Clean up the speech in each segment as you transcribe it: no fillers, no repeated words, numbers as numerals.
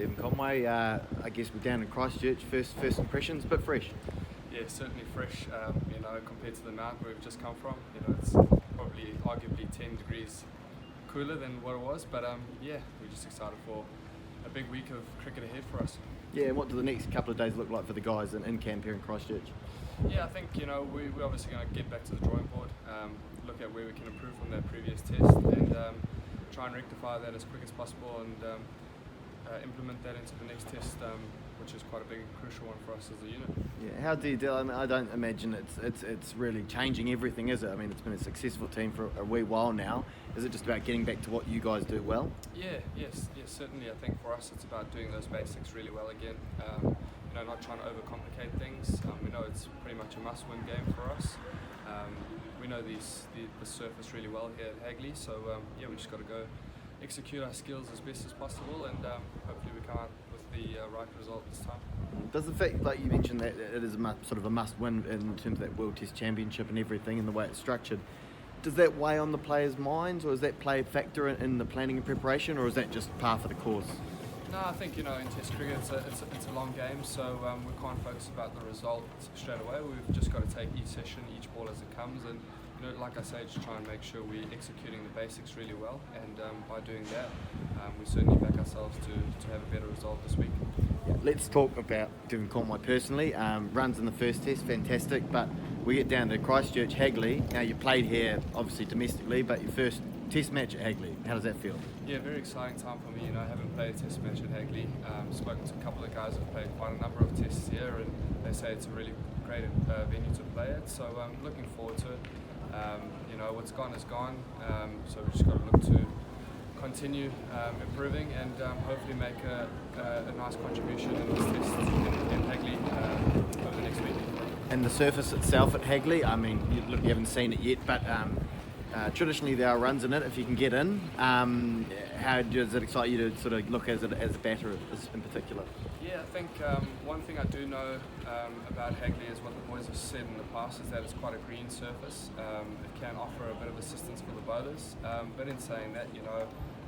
Stephen Conway. I guess we're down in Christchurch. First impressions, a bit fresh. Yeah, certainly fresh. Compared to the mountain where we've just come from, it's probably arguably 10 degrees cooler than what it was. But we're just excited for a big week of cricket ahead for us. Yeah, and what do the next couple of days look like for the guys in camp here in Christchurch? Yeah, I think we're obviously going to get back to the drawing board, look at where we can improve from that previous test, and try and rectify that as quick as possible, and implement that into the next test, which is quite a big and crucial one for us as a unit. Yeah, how do you deal? I mean, I don't imagine it's really changing everything, is it? I mean, it's been a successful team for a wee while now. Is it just about getting back to what you guys do well? Yes, certainly. I think for us it's about doing those basics really well again. Not trying to overcomplicate things. We know it's pretty much a must-win game for us. We know the surface really well here at Hagley, so we just got to go execute our skills as best as possible, and hopefully we come out with the right result this time. Does the fact, like you mentioned, that it is sort of a must-win in terms of that World Test Championship and everything and the way it's structured, does that weigh on the players' minds, or does that play a factor in the planning and preparation, or is that just par for the course? No, I think in Test cricket it's a long game, so we can't focus about the result straight away. We've just got to take each session, each ball as it comes, and like I say, just try and make sure we're executing the basics really well. And by doing that, we certainly back ourselves to have a better result this week. Yeah, let's talk about Stephen Conway personally. Runs in the first test, fantastic, but we get down to Christchurch, Hagley. Now you played here, obviously domestically, but your first test match at Hagley. How does that feel? Yeah, very exciting time for me. I haven't played a test match at Hagley. Spoken to a couple of guys who've played quite a number of tests here, and they say it's a really great venue to play at. So I'm looking forward to it. What's gone is gone. So we've just got to look to continue improving and hopefully make a nice contribution in this test in Hagley over the next week. And the surface itself at Hagley, I mean, you haven't seen it yet, but traditionally there are runs in it if you can get in. How does it excite you to sort of look as a batter in particular? Yeah, I think one thing I do know about Hagley is what the boys have said in the past is that it's quite a green surface. It can offer a bit of assistance for the bowlers, but in saying that,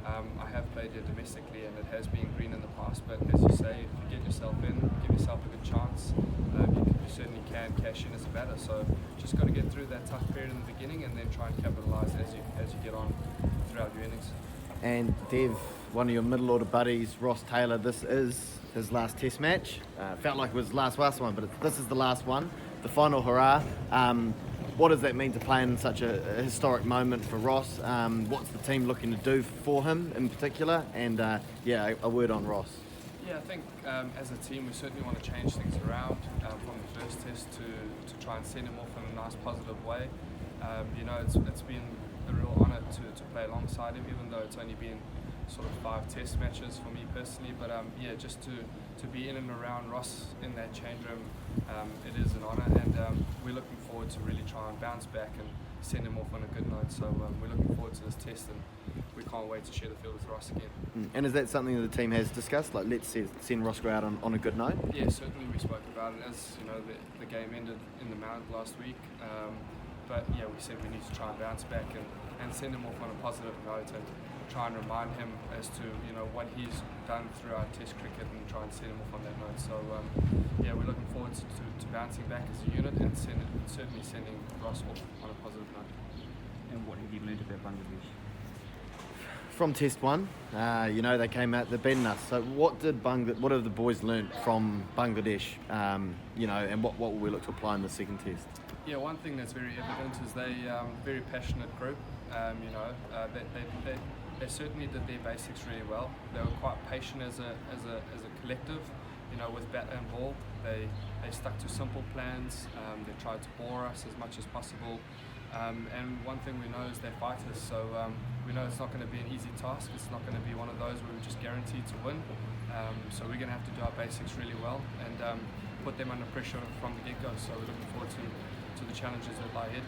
I have played here domestically and it has been green in the past, but as you say, if you get yourself in, give yourself a good chance, you certainly can cash in as a batter. So just got to get through that tough period in the beginning and then try and capitalise as you get on throughout your innings. And Dev, one of your middle order buddies, Ross Taylor, this is his last test match. Felt like it was the last one, but this is the last one, the final hurrah. What does that mean to play in such a historic moment for Ross? What's the team looking to do for him in particular? And a word on Ross. Yeah, I think as a team we certainly want to change things around from the first test to try and send him off in a nice positive way. It's been a real honour to play alongside him, even though it's only been sort of 5 test matches for me personally, but just to be in and around Ross in that change room, it is an honour, and we're looking forward to really try and bounce back and send him off on a good note. So we're looking forward to this test, and we can't wait to share the field with Ross again. And is that something that the team has discussed? Like, let's send Ross out on a good note? Yeah, certainly we spoke about it as the game ended in the Mount last week. But we said we need to try and bounce back and send him off on a positive note and try and remind him as to what he's done throughout Test cricket and try and send him off on that note. So we're looking forward to bouncing back as a unit and certainly sending Ross off on a positive note. And what have you learned about Bangladesh? From Test 1, they came out, they're beating us. So what have the boys learned from Bangladesh? And what will we look to apply in the second test? Yeah, one thing that's very evident is they very passionate group. They certainly did their basics really well. They were quite patient as a collective, with bat and ball. They stuck to simple plans. They tried to bore us as much as possible. And one thing we know is they're fighters, so we know it's not going to be an easy task. It's not going to be one of those where we're just guaranteed to win. So we're going to have to do our basics really well and put them under pressure from the get-go. So we're looking forward to the challenges that lie ahead.